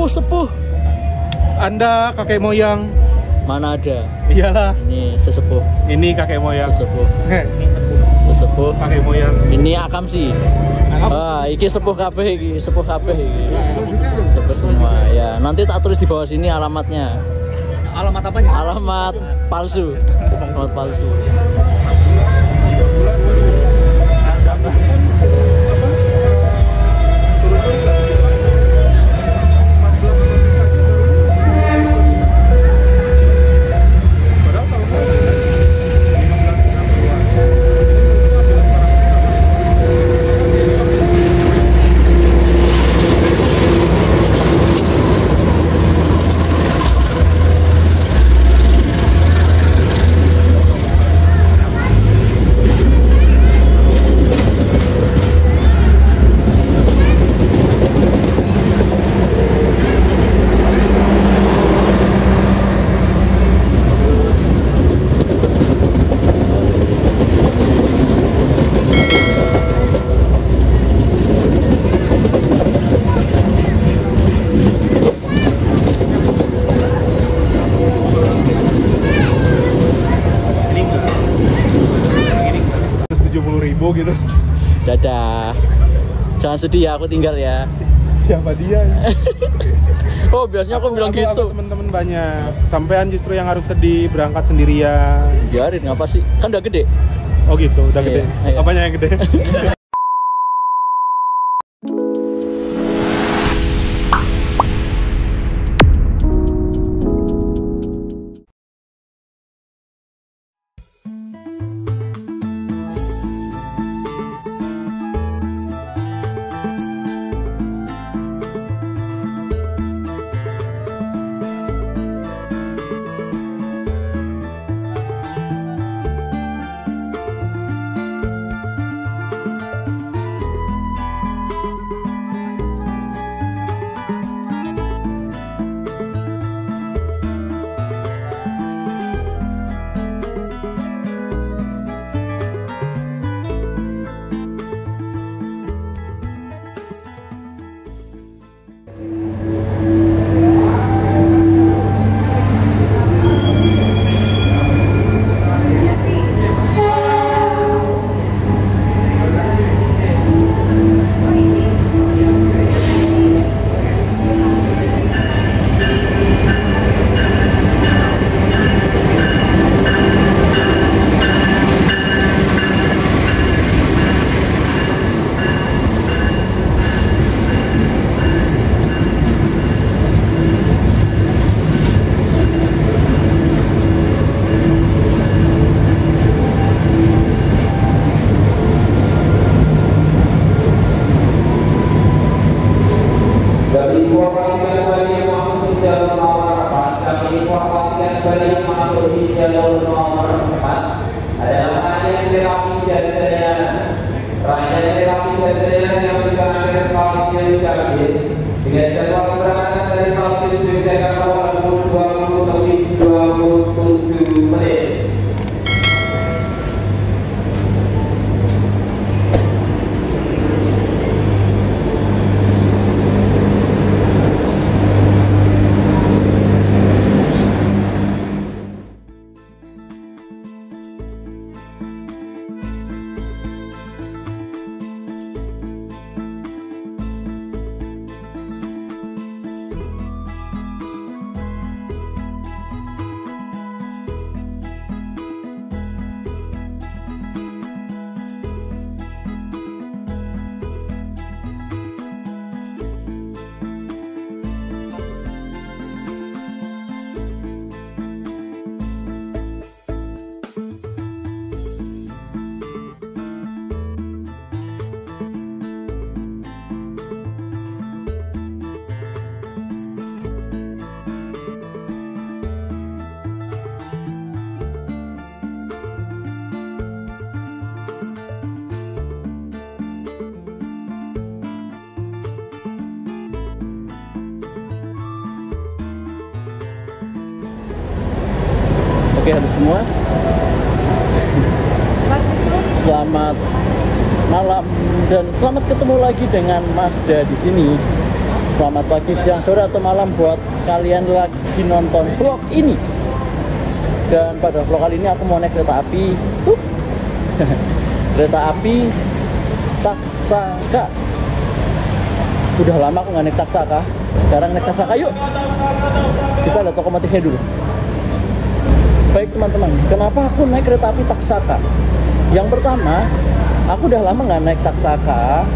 sepuh-sepuh. Anda kakek moyang. Mana ada? Iyalah. Ini sesepuh. Ini kakek moyang. Sesepuh. Ini sepuh. Sesepuh. Kakek moyang. Ini akam sih. Ah, iki sepuh kabeh iki, sepuh kabeh iki. Sepuh semua. Ya, nanti tak tulis di bawah sini alamatnya. Alamat apanya? Alamat palsu. Alamat palsu. Gitu. Dadah. Jangan sedih ya, aku tinggal ya. Siapa dia? Oh, biasanya aku bilang gitu. Teman-teman banyak. Sampean justru yang harus sedih berangkat sendirian. Biarin, ngapa sih? Kan udah gede. Oh gitu, udah gede. Iya. Apanya yang gede? Oke, halo semua. Selamat malam dan selamat ketemu lagi dengan Mazda di sini. Selamat pagi, siang, sore, atau malam buat kalian lagi nonton vlog ini. Dan pada vlog kali ini aku mau naik kereta api. Kereta api Taksaka. Udah lama aku nggak naik Taksaka. Sekarang naik Taksaka, yuk. Kita lihat lokomotifnya dulu. Baik teman-teman, kenapa aku naik kereta api Taksaka? Yang pertama, aku udah lama nggak naik Taksaka.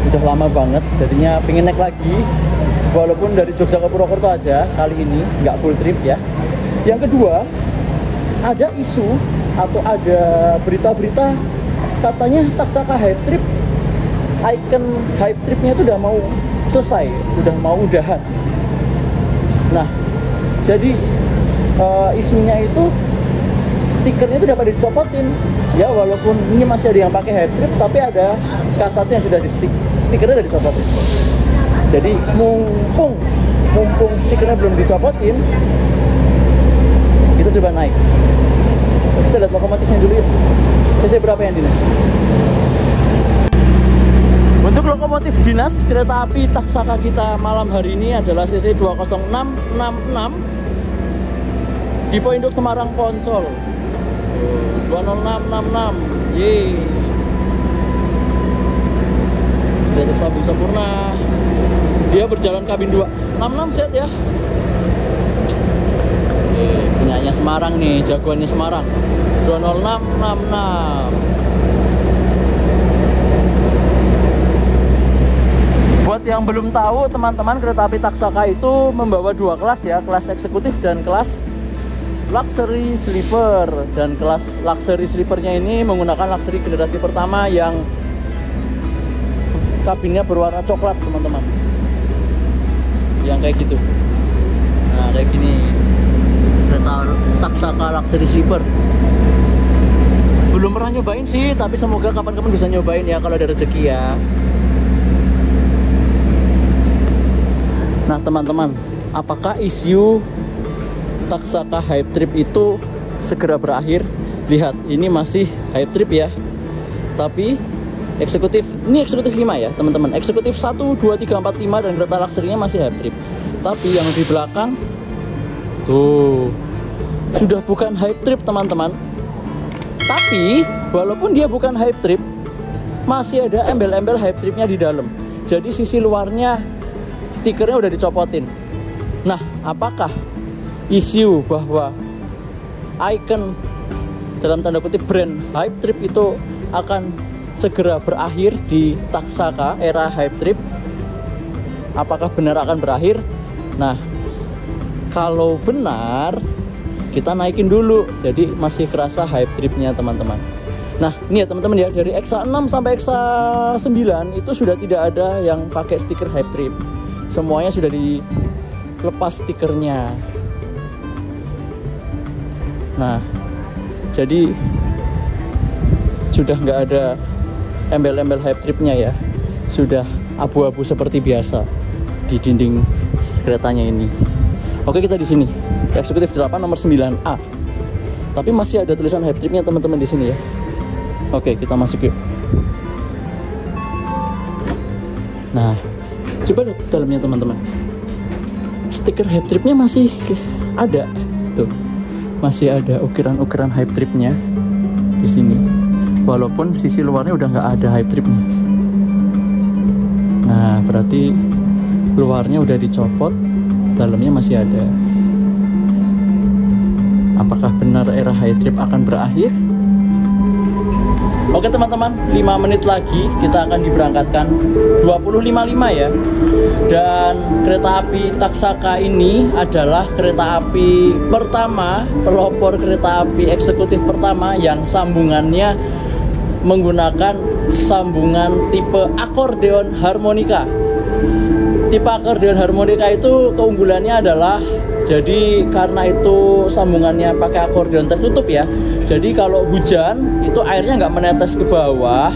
Udah lama banget, jadinya pengen naik lagi. Walaupun dari Jogja ke Purwokerto aja kali ini, nggak full trip ya. Yang kedua, ada isu atau ada berita-berita katanya Taksaka hype trip, icon hype tripnya itu udah mau selesai, udah mau udahan. Nah, jadi isunya itu stikernya itu dapat dicopotin ya, walaupun ini masih ada yang pakai hype trip, tapi ada kasatnya yang sudah di stikernya udah dicopotin. Jadi mumpung stikernya belum dicopotin, kita coba naik. Kita lihat lokomotifnya dulu ya. CC berapa yang dinas? Untuk lokomotif dinas kereta api Taksaka kita malam hari ini adalah CC 20666, Depo Induk Semarang Poncol. 20666. Yeay. Sudah tersambung sempurna. Dia berjalan kabin 2. 66 set ya. Punyanya Semarang nih, jagoannya Semarang. 20666. Buat yang belum tahu teman-teman, kereta api Taksaka itu membawa dua kelas ya, kelas eksekutif dan kelas luxury sleeper. Dan kelas luxury sleepernya ini menggunakan luxury generasi pertama yang kabinnya berwarna coklat teman-teman, yang kayak gitu. Nah kayak gini kereta Taksaka luxury sleeper. Belum pernah nyobain sih, tapi semoga kapan-kapan bisa nyobain ya kalau ada rezeki ya. Nah teman-teman, apakah isu Taksaka hype trip itu segera berakhir? Lihat, ini masih hype trip ya, tapi eksekutif, ini eksekutif 5 ya teman-teman. Eksekutif 1, 2, 3, 4, 5 dan kereta luxury-nya masih hype trip. Tapi yang di belakang tuh sudah bukan hype trip teman-teman. Tapi walaupun dia bukan hype trip, masih ada embel-embel hype tripnya di dalam. Jadi sisi luarnya stikernya udah dicopotin. Nah, apakah isu bahwa icon dalam tanda kutip brand hype trip itu akan segera berakhir di Taksaka era hype trip? Apakah benar akan berakhir? Nah, kalau benar, kita naikin dulu, jadi masih kerasa hype tripnya teman-teman. Nah ini ya teman-teman ya, dari XA6 sampai XA9 itu sudah tidak ada yang pakai stiker hype trip. Semuanya sudah dilepas stikernya. Nah jadi sudah nggak ada embel-embel hype tripnya ya, sudah abu-abu seperti biasa di dinding keretanya ini. Oke, kita di sini eksekutif 8 nomor 9A, tapi masih ada tulisan hype tripnya teman-teman di sini ya. Oke, kita masuk yuk. Nah, coba lihat dalamnya teman-teman. Stiker hype tripnya masih ada, tuh, masih ada ukiran-ukiran hype tripnya di sini. Walaupun sisi luarnya udah nggak ada hype tripnya. Nah, berarti luarnya udah dicopot, dalamnya masih ada. Apakah benar era hype trip akan berakhir? Oke teman-teman, 5 menit lagi kita akan diberangkatkan 20.55 ya. Dan kereta api Taksaka ini adalah kereta api pertama, pelopor kereta api eksekutif pertama yang sambungannya menggunakan sambungan tipe akordeon harmonika. Tipe akordeon harmonika itu keunggulannya adalah, jadi karena itu sambungannya pakai akordeon tertutup ya, jadi kalau hujan itu airnya nggak menetes ke bawah,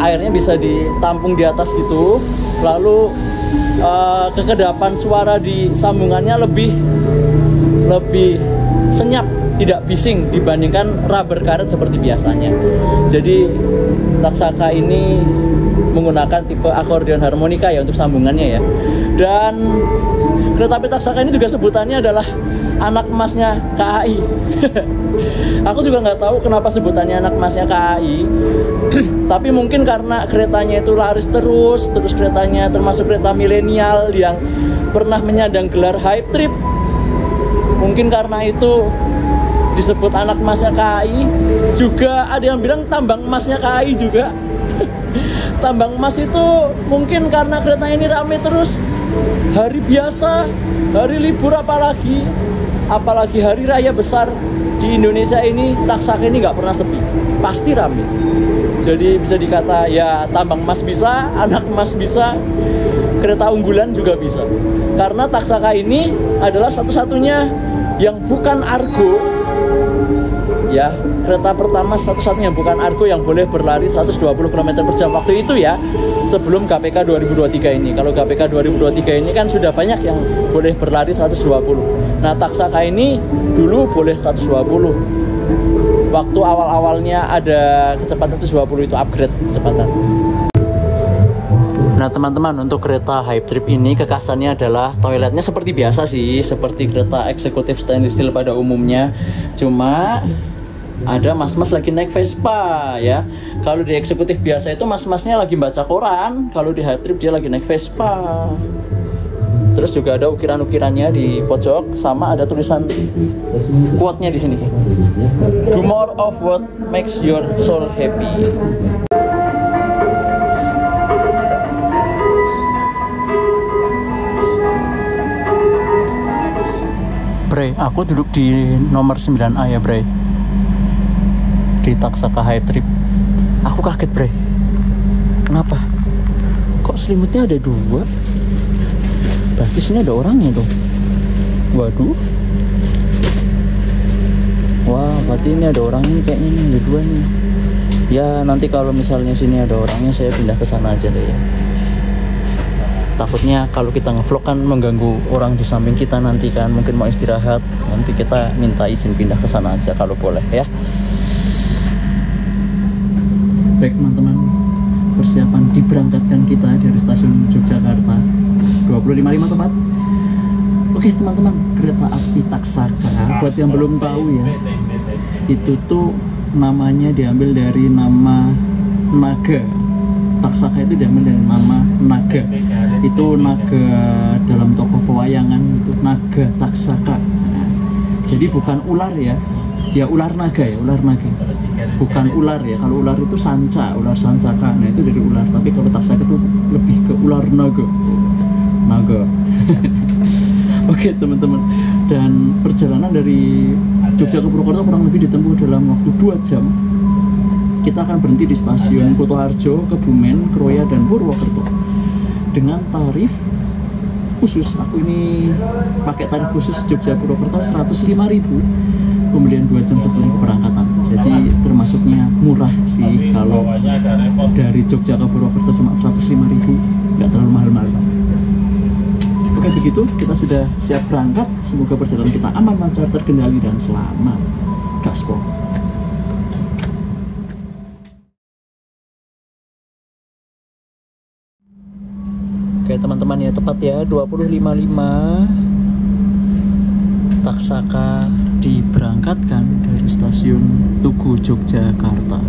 airnya bisa ditampung di atas gitu. Lalu kekedapan suara di sambungannya lebih senyap, tidak bising dibandingkan rubber karet seperti biasanya. Jadi Taksaka ini menggunakan tipe akordeon harmonika ya untuk sambungannya ya. Dan kereta api Taksaka ini juga sebutannya adalah anak emasnya KAI. Aku juga nggak tahu kenapa sebutannya anak emasnya KAI. Tapi mungkin karena keretanya itu laris terus keretanya termasuk kereta milenial yang pernah menyandang gelar hype trip. Mungkin karena itu disebut anak emasnya KAI. Juga ada yang bilang tambang emasnya KAI juga. Tambang emas itu mungkin karena kereta ini rame terus. Hari biasa, hari libur apalagi hari raya besar di Indonesia ini, Taksaka ini nggak pernah sepi, pasti rame. Jadi bisa dikata ya tambang emas bisa, anak emas bisa, kereta unggulan juga bisa. Karena Taksaka ini adalah satu-satunya yang bukan argo, ya kereta pertama satu-satunya bukan argo yang boleh berlari 120 km per jam waktu itu ya, sebelum KPK 2023 ini. Kalau KPK 2023 ini kan sudah banyak yang boleh berlari 120. Nah Taksaka ini dulu boleh 120. Waktu awal-awalnya ada kecepatan 120 itu upgrade kecepatan. Nah teman-teman, untuk kereta Hype Trip ini kekhasannya adalah toiletnya seperti biasa sih, seperti kereta eksekutif stainless steel pada umumnya. Cuma ada mas-mas lagi naik Vespa ya. Kalau di eksekutif biasa itu mas-masnya lagi baca koran, kalau di Hype Trip dia lagi naik Vespa. Terus juga ada ukiran-ukirannya di pojok, sama ada tulisan quote-nya di sini. Do more of what makes your soul happy. Bre, aku duduk di nomor 9A ya Bre, di Taksaka Hype Trip. Aku kaget Bre. Kenapa? Kok selimutnya ada dua? Berarti sini ada orangnya dong. Waduh. Wah, berarti ini ada orangnya nih kayaknya nih, ada dua nih. Ya nanti kalau misalnya sini ada orangnya saya pindah ke sana aja deh ya. Takutnya kalau kita ngevlog kan mengganggu orang di samping kita nanti kan, mungkin mau istirahat, nanti kita minta izin pindah ke sana aja kalau boleh ya. Baik teman-teman, persiapan diberangkatkan kita dari stasiun Yogyakarta 25.5 tepat. Oke teman-teman, kereta api Taksaka, buat yang belum tahu ya, itu tuh namanya diambil dari nama naga. Taksaka itu diambil dari nama naga. Itu naga dalam tokoh pewayangan, itu naga Taksaka. Nah, jadi bukan ular ya, ya ular naga ya, ular naga. Bukan ular ya, kalau ular itu sanca, ular sancaka. Nah itu dari ular, tapi kalau Taksaka itu lebih ke ular naga. Naga. Oke teman-teman, dan perjalanan dari Jogja ke Purwokerto kurang lebih ditempuh dalam waktu 2 jam. Kita akan berhenti di stasiun Kutoarjo, Kebumen, Kroya, dan Purwokerto dengan tarif khusus. Aku ini pakai tarif khusus Jogja Purwokerto 105.000, kemudian 2 jam sebelum keberangkatan. Jadi termasuknya murah sih, kalau dari Jogja ke Purwokerto cuma 105.000, nggak terlalu mahal-mahal. Oke begitu, kita sudah siap berangkat. Semoga perjalanan kita aman, lancar, terkendali, dan selamat. Gaspol. Oke teman-teman ya, tepat ya 25.5 Taksaka diberangkatkan dari stasiun Tugu Yogyakarta.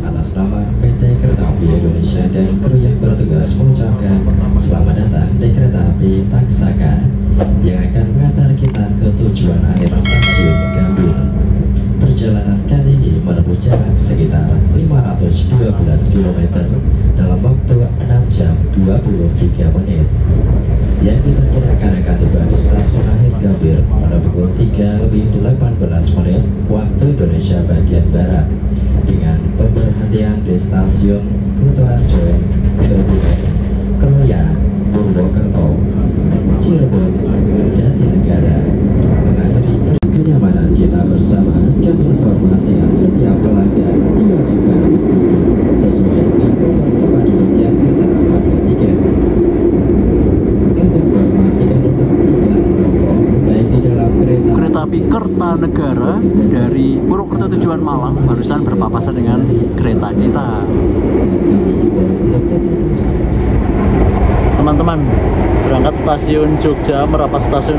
Atas nama PT Kereta Api Indonesia dan kru yang bertugas mengucapkan selamat datang di kereta api Taksaka yang akan mengantar kita ke tujuan akhir stasiun Gambir. Perjalanan kali ini menempuh jarak sekitar 520 23 menit. Yang diperkirakan akan tiba di stasiun akhir Gambir pada pukul 3:18 menit waktu Indonesia bagian Barat, dengan pemberhentian di stasiun Kutoarjo, Kebumen, Kroya, Purwokerto, Cirebon, Jatinegara. Mengakhiri kenyamanan kita bersama, kami informasikan setiap pelanggan diwajibkan untuk duduk sesuai dengan nomor tempat duduk yang tertera pada tiket. Kami informasikan untuk tidak merokok baik di dalam Kereta api Kertanegara dari Purwokerto tujuan Malang barusan berpapasan dengan kereta kita. Teman-teman, berangkat stasiun Jogja, merapat stasiun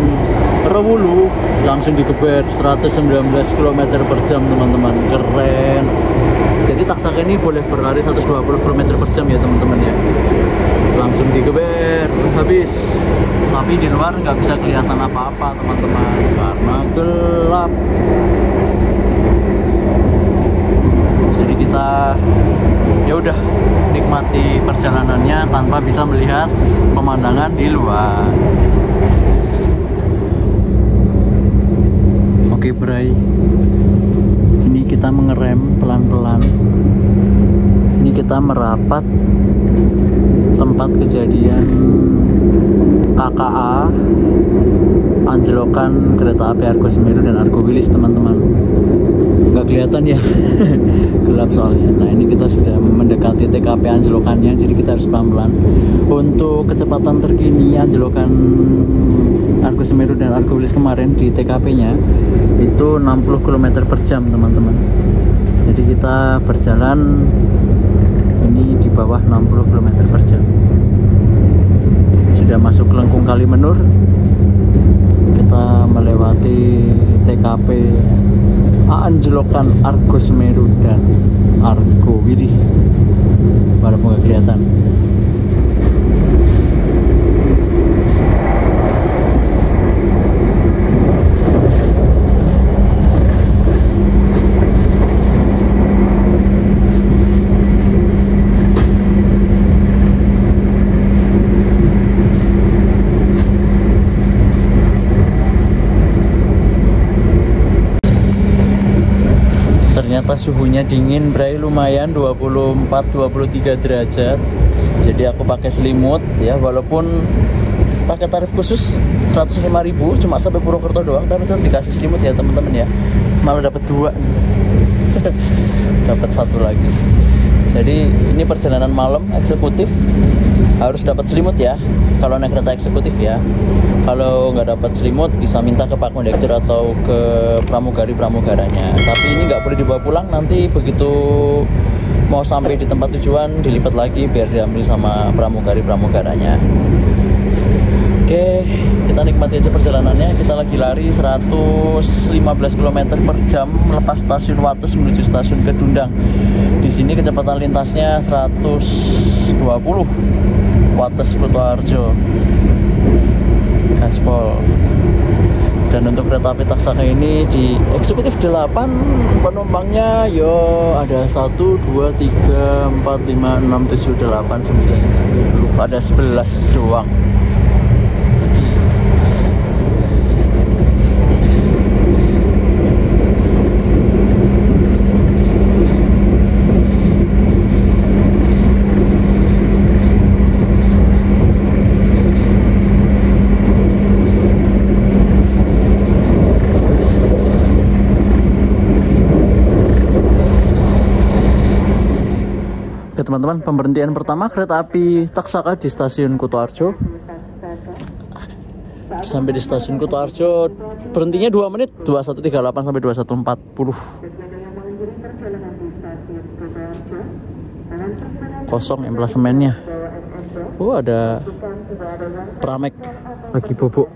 Rewulu, langsung digeber 119 km per jam teman-teman. Keren. Jadi Taksaka ini boleh berlari 120 km per jam ya teman-teman ya. Langsung digeber habis. Tapi di luar nggak bisa kelihatan apa-apa teman-teman karena gelap. Jadi kita ya udah nikmati perjalanannya tanpa bisa melihat pemandangan di luar. Oke Bray, ini kita mengerem pelan-pelan. Ini kita merapat tempat kejadian KKA anjlokan kereta api Argo Semeru dan Argo Wilis teman-teman. Nggak kelihatan ya gelap soalnya. Nah ini kita sudah mendekati TKP anjlokannya, jadi kita harus pelan-pelan. Untuk kecepatan terkini anjlokan Argo Semeru dan Argo Wilis kemarin di TKP nya itu 60 km per jam teman-teman. Jadi kita berjalan ini di bawah 60 km per jam. Sudah masuk Lengkung Kalimenur, kita melewati TKP anjlokan Argo Semeru dan Argo Wilis, walaupun nggak kelihatan. Ternyata suhunya dingin Bray, lumayan 24-23 derajat. Jadi aku pakai selimut ya, walaupun pakai tarif khusus 105.000 cuma sampai Purwokerto doang, tapi tetap dikasih selimut ya teman-teman ya. Malah dapat 2 dapat 1 lagi. Jadi ini perjalanan malam eksekutif, harus dapat selimut ya kalau naik kereta eksekutif ya. Kalau nggak dapat selimut bisa minta ke Pak Kondektur atau ke pramugaranya. Tapi ini nggak boleh dibawa pulang, nanti begitu mau sampai di tempat tujuan dilipat lagi biar diambil sama pramugaranya. Oke, kita nikmati aja perjalanannya. Kita lagi lari 115 km per jam lepas stasiun Wates menuju stasiun Kedundang. Di sini kecepatan lintasnya 120 Wates Kutoarjo gaspol. Dan untuk kereta api Taksaka ini di eksekutif 8 penumpangnya yo ada 1, 2, 3, 4, 5, 6, 7, 8, 9 ada 11 doang. Teman-teman, pemberhentian pertama kereta api Taksaka di stasiun Kutoarjo. Sampai di stasiun Kutoarjo berhentinya 2 menit, 21.38 sampai 21.40. Kosong emplasemennya. Ada pramek lagi bobok.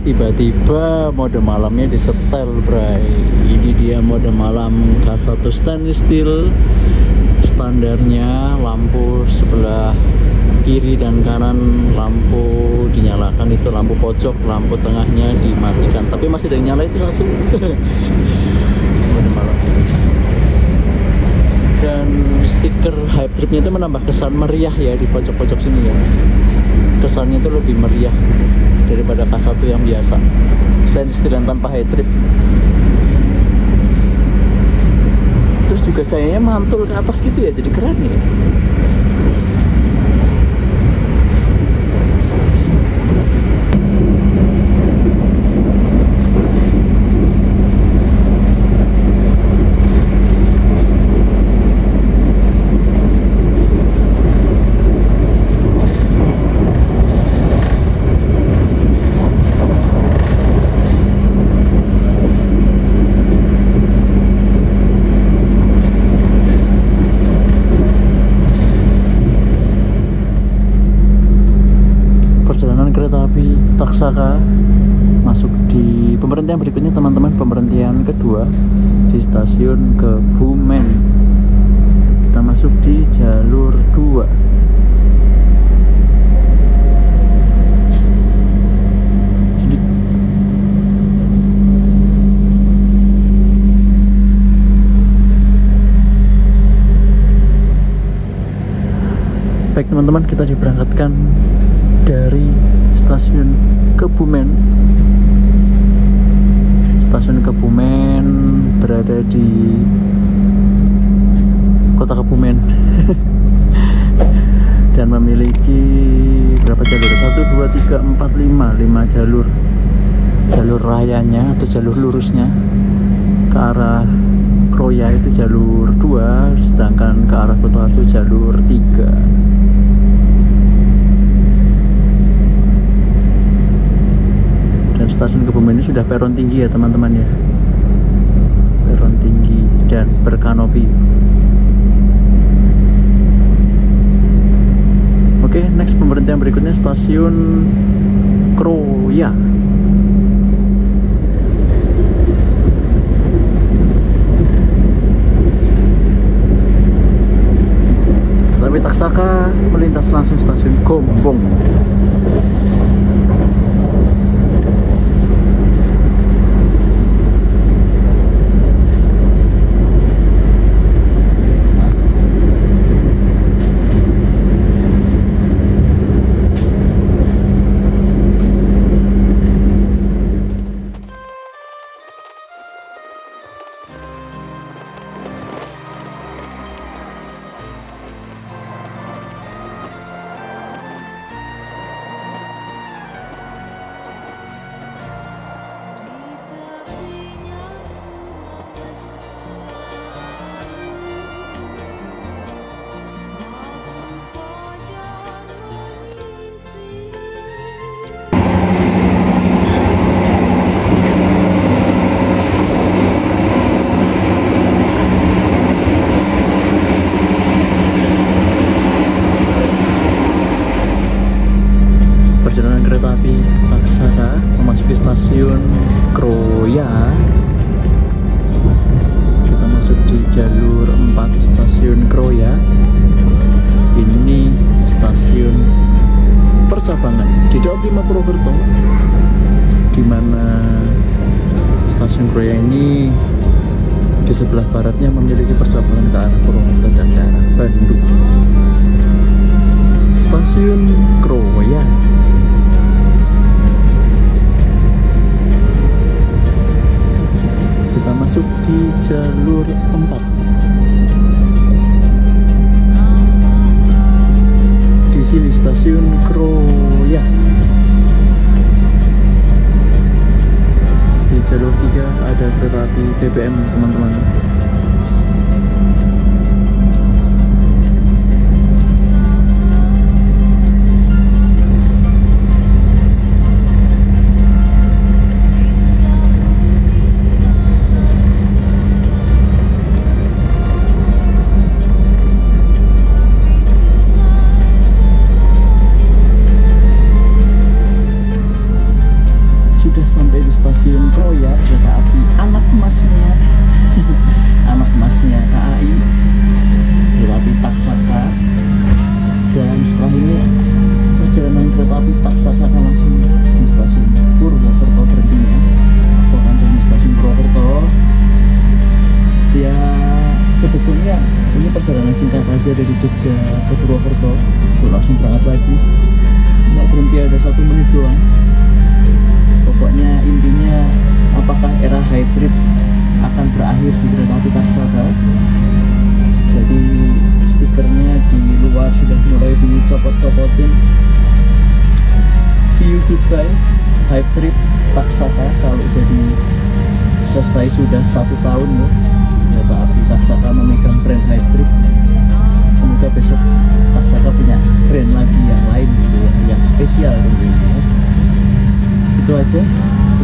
tiba-tiba mode malamnya disetel, bray. Ini dia mode malam K1 stainless steel. Standarnya lampu sebelah kiri dan kanan lampu dinyalakan, itu lampu pojok, lampu tengahnya dimatikan, tapi masih ada yang nyala itu satu. Mode malam. Dan stiker Hype Trip-nya itu menambah kesan meriah ya di pojok-pojok sini ya. Kesannya itu lebih meriah daripada K1 yang biasa, stainless steel dan tanpa Hype Trip. Terus juga cahayanya mantul ke atas gitu ya, jadi keren ya. Perjalanan kereta api Taksaka masuk di pemberhentian berikutnya teman-teman, pemberhentian kedua di stasiun Kebumen. Kita masuk di jalur 2. Baik teman-teman, kita diberangkatkan dari stasiun Kebumen. Stasiun Kebumen berada di kota Kebumen dan memiliki berapa jalur? 1, 2, 3, 4, 5 jalur. Jalur rayanya atau jalur lurusnya ke arah Kroya itu jalur 2, sedangkan ke arah Kutoarjo jalur 3. Stasiun Kebumen ini sudah peron tinggi ya teman-teman ya, peron tinggi dan berkanopi. Oke, next pemberhentian berikutnya stasiun Kroya. Tapi Taksaka melintas langsung stasiun Gombong. Perjalanan kereta api Taksaka memasuki stasiun Kroya. Kita masuk di jalur 4 stasiun Kroya. Ini stasiun percabangan di Daob 5 Purwokerto, di mana stasiun Kroya ini di sebelah baratnya memiliki percabangan ke arah Purwokerto dan ke arah Bandung. Stasiun Kroya. Kita masuk di jalur 4. Di sini stasiun Kroya. Di jalur 3 ada kereta api BBM teman-teman. singkat aja dari Jogja ke Purwokerto, gue langsung berangkat lagi. Nggak berhenti ada 1 menit doang. Pokoknya intinya, apakah era high trip akan berakhir di kereta api Taksaka? Jadi stikernya di luar sudah mulai dicopot-copotin. See you goodbye high trip Taksaka. Kalau jadi selesai sudah 1 tahun ya kereta api Taksaka memegang brand high trip. Semoga besok Taksaka punya brand lagi yang lain gitu ya, yang spesial tentunya. Itu aja,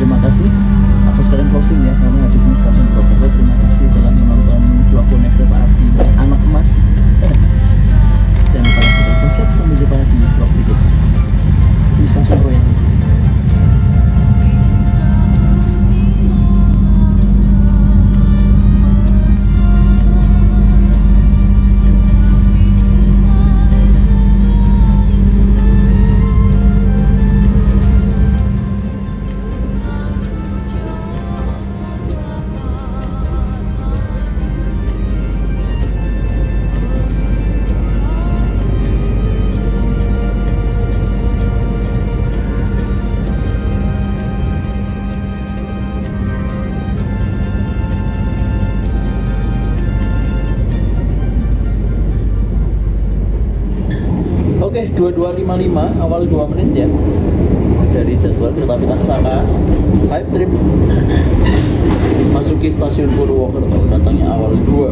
terima kasih. Aku sekarang closing ya, karena habis ini stasiun Purwokerto. Terima kasih telah menonton vlogku naik kereta api anak emas. Jangan lupa like dan subscribe. Sampai jumpa di vlog berikutnya di stasiun Royal. Oke, 22.55, awal 2 menit ya dari jadwal kereta api Taksaka Hype Trip masuki stasiun Purwokerto, datangnya awal 2